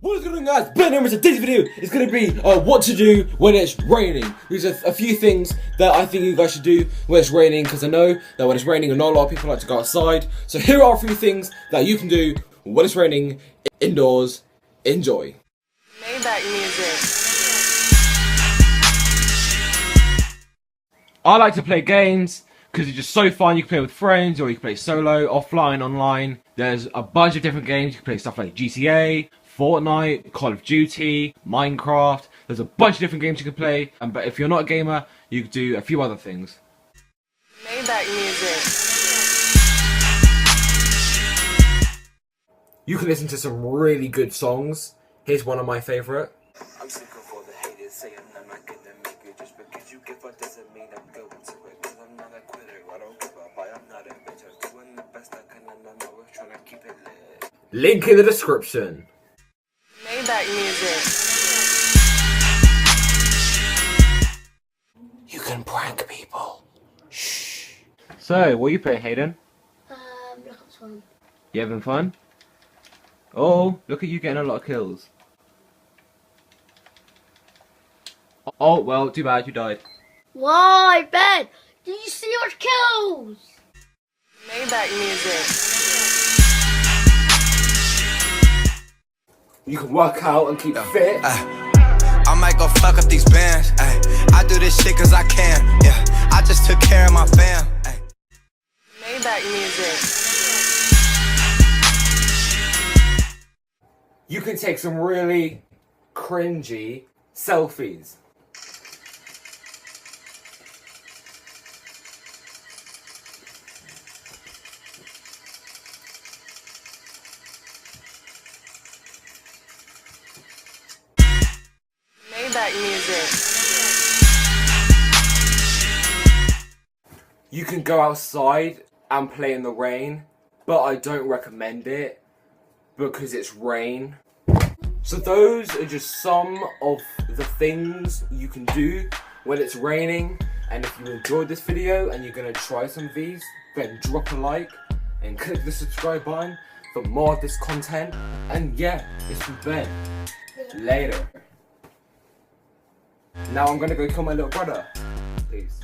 What is going on, guys? Ben here. Today's video is going to be what to do when it's raining. These are a few things that I think you guys should do when it's raining, because I know that when it's raining not a lot of people like to go outside. So here are a few things that you can do when it's raining indoors. Enjoy. Maybach music. I like to play games because it's just so fun. You can play with friends, or you can play solo, offline, online. There's a bunch of different games. You can play stuff like GTA, Fortnite, Call of Duty, Minecraft. There's a bunch of different games you can play. But if you're not a gamer, you can do a few other things. Maybach music. You can listen to some really good songs. Here's one of my favorite. I'm sick of all the haters saying I'm not gonna make it. Just because you give up doesn't mean I'm going to it. Cause I'm not a quitter, I don't give up, I'm not a bitch. I'm doing the best I can and I'm always trying to keep it lit. Link in the description. Maybach music. You can prank people. Shh. So, what are you playing, Hayden? Black Ops 1. You having fun? Oh, look at you getting a lot of kills. Oh, well, too bad, you died. Why, Ben? Did you see your kills? Maybach music. You can work out and keep fit. I might go fuck up these bands. I do this shit cause I can. Yeah, I just took care of my fam. Maybach music. You can take some really cringy selfies. Maybach music. You can go outside and play in the rain, but I don't recommend it because it's rain. So those are just some of the things you can do when it's raining. And if you enjoyed this video and you're gonna try some of these, then drop a like and click the subscribe button for more of this content. And yeah, it's been Ben. Later. Now I'm gonna go kill my little brother. Please.